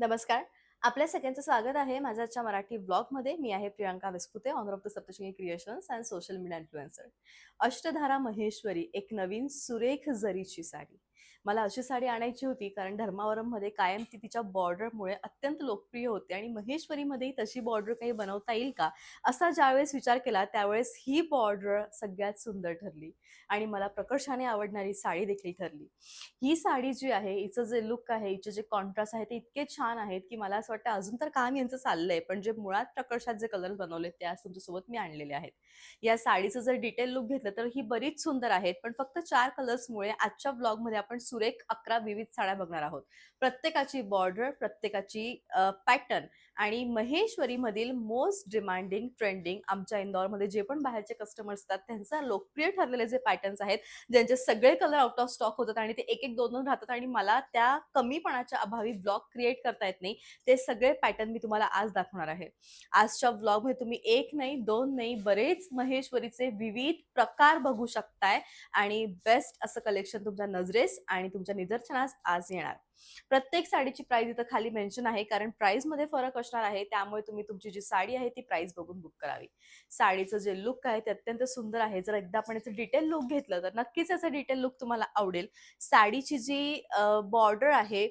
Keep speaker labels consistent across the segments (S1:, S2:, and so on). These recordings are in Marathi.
S1: नमस्कार. आपल्या सगळ्यांचं स्वागत आहे माझ्या आजच्या मराठी ब्लॉगमध्ये. मी आहे Priyanka Vispute, owner of the Saptashrungi creations and social media influencer. Ashtadhara Maheshwari एक नवीन सुरेख जरीची साडी. मला अशी साडी आणायची होती कारण धर्मावरममध्ये कायम ती तिच्या बॉर्डरमुळे अत्यंत लोकप्रिय होते आणि महेश्वरीमध्येही तशी बॉर्डर काही बनवता येईल का, असा ज्यावेळेस विचार केला त्यावेळेस ही बॉर्डर सगळ्यात सुंदर ठरली आणि मला प्रकर्षाने आवडणारी साडी देखील ठरली. ही साडी जी आहे, हिचं जे लुक आहे, हिचे जे कॉन्ट्रास्ट आहे ते इतके छान आहेत, की मला असं वाटतं अजून तर काम यांचं चाललंय, पण जे मुळात प्रकर्षात जे कलर बनवले ते आज तुमच्यासोबत मी आणलेले आहेत. या साडीचं जर डिटेल लुक घेतलं तर ही बरीच सुंदर आहेत, पण फक्त 4 कलर्समुळे आजच्या ब्लॉगमध्ये आपण सुरेख 11 विविध साड्या बघणार आहोत. प्रत्येकाची बॉर्डर, प्रत्येकाची पॅटर्न आणि महेश्वरीमधील मोस्ट डिमांडिंग, ट्रेंडिंग आमच्या इंदौरमध्ये जे पण बाहेरचे कस्टमर्स असतात त्यांचा लोकप्रिय ठरलेले जे पॅटर्न्स आहेत, ज्यांचे सगळे कलर आउट ऑफ स्टॉक होतात आणि ते एक एक दोन दोन राहतात आणि मला त्या कमीपणाच्या अभावी ब्लॉग क्रिएट करता येत नाही. ते सगळे पॅटर्न मी तुम्हाला आज दाखवणार आहे. आजच्या ब्लॉगमध्ये तुम्ही एक नाही, दोन नाही, बरेच महेश्वरीचे विविध प्रकार बघू शकताय आणि बेस्ट असं कलेक्शन तुमच्या नजरेस आणि तुमच्या निदर्शनास आज येणार. प्रत्येक साडीची प्राइस इथं खाली मेन्शन आहे कारण प्राइस मध्ये फरक असणार आहे, त्यामुळे तुम्ही तुमची जी साडी आहे ती प्राइस बघून बुक करावी. साडीचं जे लुक आहे ते अत्यंत सुंदर आहे. जर एकदा आपण याचं डिटेल लुक घेतलं तर नक्कीच याचं डिटेल लुक तुम्हाला आवडेल. साडीची जी बॉर्डर आहे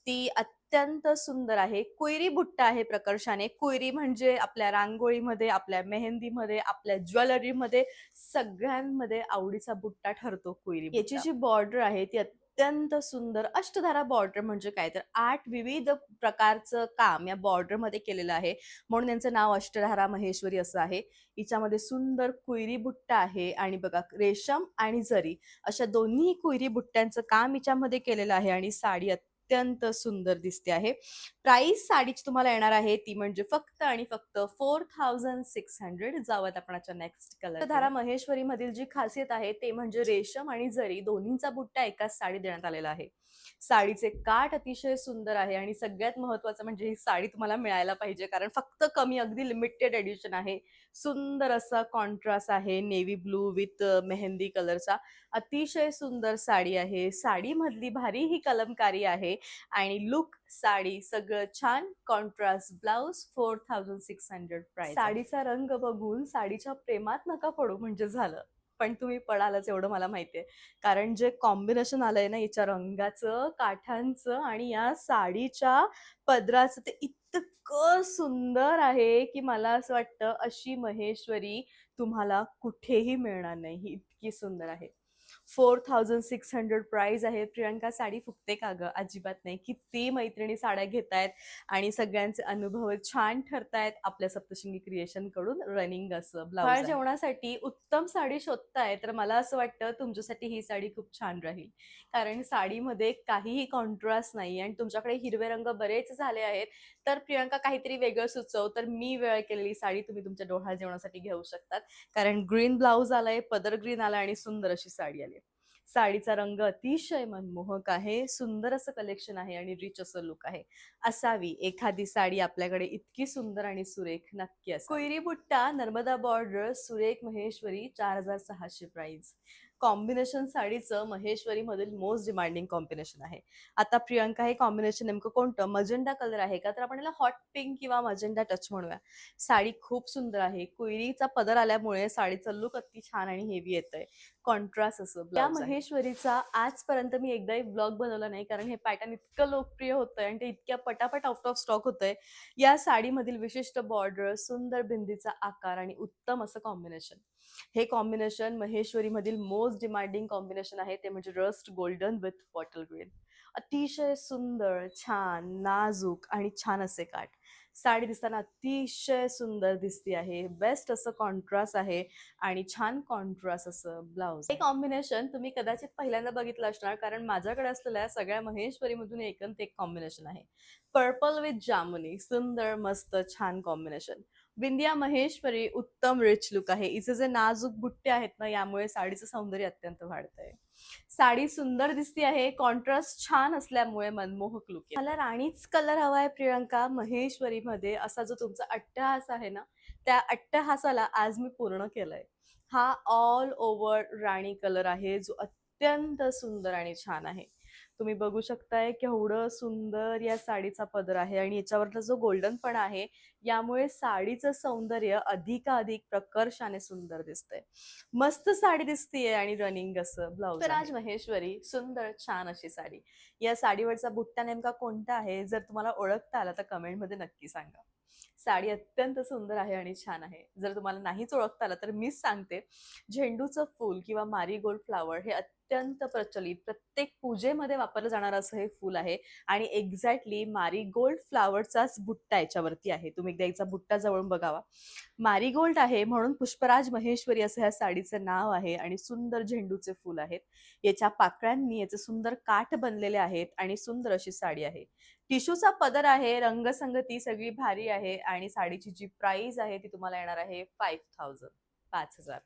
S1: ती अत्यंत सुंदर आहे. कोयरी बुट्टा आहे प्रकर्षाने. कोयरी म्हणजे आपल्या रांगोळीमध्ये, आपल्या मेहंदीमध्ये, आपल्या ज्वेलरीमध्ये सगळ्यांमध्ये आवडीचा बुट्टा ठरतो कोयरी बुट्टा. याची जी बॉर्डर आहे ती अत्यंत सुंदर अष्टधारा बॉर्डर म्हणजे काय तर 8 विविध प्रकारचं काम या बॉर्डरमध्ये केलेलं आहे, म्हणून यांचं नाव अष्टधारा महेश्वरी असं आहे. हिच्यामध्ये सुंदर कुयरी बुट्टा आहे आणि बघा रेशम आणि जरी अशा दोन्ही कुयरी बुट्ट्यांचं काम हिच्यामध्ये केलेलं आहे आणि साडी अत्यंत सुंदर दिसते आहे. प्राइस साडीची तुम्हाला येणार आहे ती म्हणजे फक्त आणि फक्त 4600. जाऊयात आपण नेक्स्ट कलर. धारा महेश्वरी मधील जी खासियत आहे ते म्हणजे रेशम आणि जरी दोन्हींचा बुट्टा एकाच साडी देण्यात आलेला आहे. साडीचे काठ अतिशय सुंदर आहे आणि सगळ्यात महत्त्वाचं म्हणजे ही साडी तुम्हाला मिळायला पाहिजे कारण फक्त कमी अगदी लिमिटेड एडिशन आहे. सुंदर असा कॉन्ट्रास्ट आहे नेव्ही ब्लू विथ मेहंदी कलरचा. अतिशय सुंदर साडी आहे. साडीमधली भारी ही कलमकारी आहे आणि लुक साडी सगळं छान. Contrast blouse 4600 price. साडीचा रंग बघून साडीच्या प्रेमात नका पडू म्हणजे झालं. पण तुम्ही पडालच एवढं मला माहितीये. कारण जे कॉम्बिनेशन आलंय ना याच्या रंगाचं, काठांचं आणि या साडीच्या पदराचं ते इतकं सुंदर आहे, की मला असं वाटतं अशी महेश्वरी तुम्हाला कुठेही मिळणार नाही. ही इतकी सुंदर आहे. 4600 प्राइस आहे. प्रियंका साडी फुकते का गं? अजिबात नाही. किती मैत्रिणी साड्या घेतायत आणि सगळ्यांचे अनुभव छान ठरतायत आपल्या सप्तशृंगी क्रिएशन कडून. रनिंग असं ब्लाउज जेवणासाठी उत्तम साडी शोधताय तर मला असं वाटतं तुमच्यासाठी ही साडी खूप छान राहील. कारण साडीमध्ये काहीही कॉन्ट्रास्ट नाही आणि तुमच्याकडे हिरवे रंग बरेच झाले आहेत. तर प्रियंका काहीतरी वेगळं सुचव, तर मी वेळ केलेली साडी तुम्ही तुमच्या डोहाळ जेवणासाठी घेऊ शकतात. कारण ग्रीन ब्लाउज आलाय, पदर ग्रीन आलाय आणि सुंदर अशी साडी आली. साडीचा रंग अतिशय मनमोहक आहे. सुंदर असं कलेक्शन आहे आणि रिच असं लुक आहे. असावी एखादी साडी आपल्याकडे इतकी सुंदर आणि सुरेख नक्की असावी. कोयरी बुट्टा, नर्मदा बॉर्डर, सुरेख महेश्वरी 4600 प्राइस. कॉम्बिनेशन साडीचं महेश्वरी मधील मोस्ट डिमांडिंग कॉम्बिनेशन आहे. आता प्रियंका हे कॉम्बिनेशन नेमकं कोणतं? मजेंडा कलर आहे का? तर आपण याला हॉट पिंक किंवा मजेंडा टच म्हणूया. साडी खूप सुंदर आहे. कोयरीचा पदर आल्यामुळे साडीचं लुक अति छान आणि हेवी येतंय. कॉन्ट्रास्ट असं या महेश्वरीचा आजपर्यंत मी एकदाही ब्लॉग बनवला नाही कारण हे पॅटर्न इतकं लोकप्रिय होतंय आणि ते इतक्या पटापट आउट ऑफ स्टॉक होतंय. या साडीमधील विशिष्ट बॉर्डर, सुंदर बिंदीचा आकार आणि उत्तम असं कॉम्बिनेशन. हे कॉम्बिनेशन महेश्वरी मधील मोस्ट डिमांडिंग कॉम्बिनेशन आहे ते म्हणजे rust golden with bottle green. अतिशय सुंदर, छान, नाजूक आणि छान असे काठ. साडी दिसताना अतिशय सुंदर दिसती आहे. बेस्ट असं कॉन्ट्रास्ट आहे आणि छान कॉन्ट्रास्ट असं ब्लाउज. हे कॉम्बिनेशन तुम्ही कदाचित पहिल्यांदा बघितलं असणार कारण माझ्याकडे असलेल्या सगळ्या महेश्वरीमधून एकंत एक कॉम्बिनेशन आहे. पर्पल विथ जामुनी, सुंदर मस्त छान कॉम्बिनेशन. बिंदिया महेश्वरी उत्तम रिच लुक आहे. हिचे जे नाजूक बुट्टे आहेत ना यामुळे साडीचं सौंदर्य अत्यंत वाढतंय. साडी सुंदर दिसती आहे. कॉन्ट्रास्ट छान असल्यामुळे मनमोहक लुक आहे. मला राणीच कलर हवाय प्रियंका महेश्वरी मध्ये असा जो तुमचा अट्टहास आहे ना त्या अट्टहासाला आज मी पूर्ण केलंय. हा ऑल ओव्हर राणी कलर आहे जो अत्यंत सुंदर आणि छान आहे. तुम्ही बघू शकताय केवढं सुंदर या साडीचा पदर आहे आणि याच्यावरचा जो गोल्डन पण आहे, यामुळे साडीचं सौंदर्य अधिकाधिक प्रकर्षाने सुंदर दिसतंय. मस्त साडी दिसतीये आणि रनिंग असं ब्लाउज आहे. महेश्वरी सुंदर छान अशी साडी. या साडीवरचा बुट्टा नेमका कोणता आहे? जर तुम्हाला ओळखता आला तर कमेंटमध्ये नक्की सांगा. साडी अत्यंत सुंदर आहे आणि छान आहे. जर तुम्हाला नाहीच ओळखता आलं तर मीच सांगते. झेंडूचं फूल किंवा मारीगोल्ड फ्लॉवर हे अत्यंत प्रचलित प्रत्येक पूजेमध्ये वापरलं जाणारं असं हे फूल आहे आणि एक्झॅक्टली मारीगोल्ड फ्लॉवरचाच बुट्टा याच्यावरती आहे. तुम्ही एकदा याचा बुट्टा जवळून बघावा. मारीगोल्ड आहे म्हणून पुष्पराज महेश्वरी असं ह्या साडीचं नाव आहे आणि सुंदर झेंडूचे फूल आहेत. याच्या पाकळ्यांनी याचे सुंदर काठ बनलेले आहेत आणि सुंदर अशी साडी आहे. टिशूचा पदर आहे, रंगसंगती सगळी भारी आहे आणि साडीची जी प्राइस आहे ती तुम्हाला येणार आहे 5000 5000.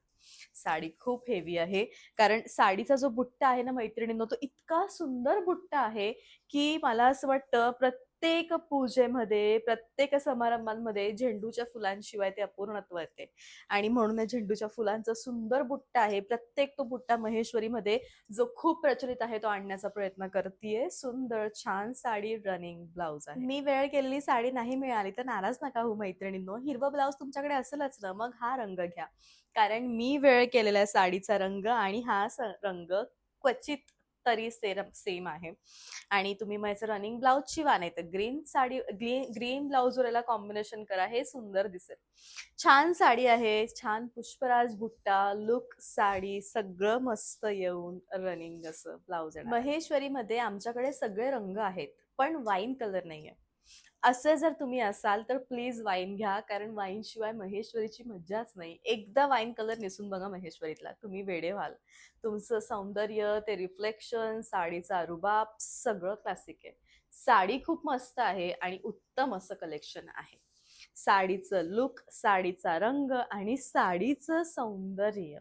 S1: साडी खूप हेवी आहे कारण साडीचा जो बुट्टा आहे ना मैत्रिणींनो, तो इतका सुंदर बुट्टा आहे की मला असं वाटतं प्रत्येक पूजेमध्ये, प्रत्येक समारंभांमध्ये झेंडूच्या फुलांशिवाय ते अपूर्णत्व येते आणि म्हणून झेंडूच्या फुलांचा सुंदर बुट्टा आहे. प्रत्येक तो बुट्टा महेश्वरीमध्ये जो खूप प्रचलित आहे तो आणण्याचा प्रयत्न करतीये. सुंदर छान साडी रनिंग ब्लाउज आहे. मी वेळ केलेली साडी नाही मिळाली तर नाराज नका हो मैत्रिणींनो. हिरवा ब्लाउज तुमच्याकडे असेलच ना, मग हा रंग घ्या. कारण मी वेळ केलेला साडीचा रंग आणि हा रंग क्वचित तरी सेम आहे आणि तुम्ही माझं रनिंग ब्लाउज शिवा नाही तर ग्रीन साडी ग्रीन ब्लाउज याला कॉम्बिनेशन करा, हे सुंदर दिसेल. छान साडी आहे, छान पुष्पराज बुट्टा लुक साडी सगळं मस्त येऊन रनिंग असं ब्लाउज आहे. महेश्वरी मध्ये आमच्याकडे सगळे रंग आहेत पण वाईन कलर नाहीये. असं जर तुम्ही असाल तर प्लीज वाईन घ्या कारण वाईन शिवाय महेश्वरीची मज्जाच नाही. एकदा वाईन कलर नेसून बघा महेश्वरीतला, तुम्ही वेडे व्हाल. तुमचं सौंदर्य, ते रिफ्लेक्शन, साडीचा रुबाब सगळं क्लासिक आहे. साडी खूप मस्त आहे आणि उत्तम असं कलेक्शन आहे. साडीचं लुक, साडीचा रंग आणि साडीचं सौंदर्य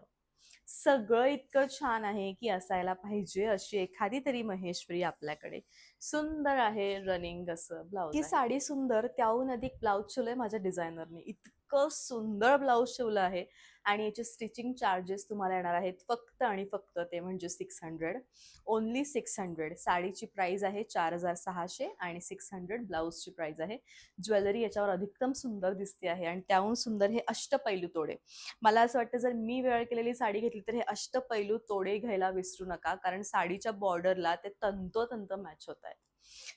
S1: सगळं इतकं छान आहे की असायला पाहिजे अशी एखादी तरी महेश्वरी आपल्याकडे. सुंदर आहे रनिंग असं ब्लाउज. ही साडी सुंदर त्याहून अधिक ब्लाउज शिवलंय माझ्या डिझायनरने. इतकं सुंदर ब्लाउज शिवलं आहे आणि याचे स्टिचिंग चार्जेस तुम्हाला येणार आहेत फक्त आणि फक्त ते म्हणजे 600. ओनली 600. साडीची प्राइस आहे 4600 आणि 600 ब्लाउजची प्राइस आहे. ज्वेलरी याच्यावर अधिकतम सुंदर दिसते आहे आणि त्याहून सुंदर हे अष्टपैलू तोडे. मला असं वाटतं जर मी वेळ केलेली साडी घेतली तर हे अष्टपैलू तोडे घ्यायला विसरू नका कारण साडीच्या बॉर्डरला ते तंतोतंत मॅच होत आहे.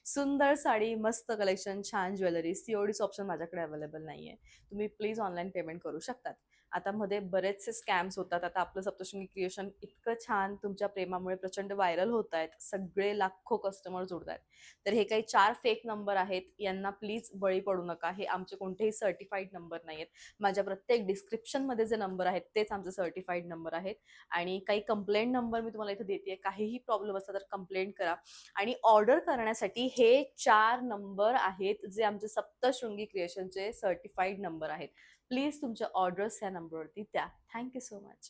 S1: सुंदर साडी, मस्त कलेक्शन, छान ज्वेलरी. सीओडीचं ऑप्शन माझ्याकडे अवेलेबल नाहीये. तुम्ही प्लीज ऑनलाईन पेमेंट करू शकतात. आता मध्ये बरेचसे स्कॅम्स होतात. आता आपलं सप्तशृंगी क्रिएशन इतकं छान तुमच्या प्रेमामुळे प्रचंड व्हायरल होत आहेत. सगळे लाखो कस्टमर जोडत आहेत. तर हे काही 4 फेक नंबर आहेत. यांना प्लीज बळी पडू नका. हे आमचे कोणतेही सर्टिफाईड नंबर नाहीयेत. माझ्या प्रत्येक डिस्क्रिप्शनमध्ये जे नंबर आहेत तेच आमचे सर्टिफाईड नंबर आहेत आणि काही कंप्लेंट नंबर मी तुम्हाला इथे देते. काहीही प्रॉब्लेम असला तर कंप्लेंट करा आणि ऑर्डर करण्यासाठी हे 4 नंबर आहेत जे आमचे सप्तशृंगी क्रिएशनचे सर्टिफाईड नंबर आहेत. प्लीज तुमच्या ऑर्डर्स या नंबरवरती द्या. Thank you so much.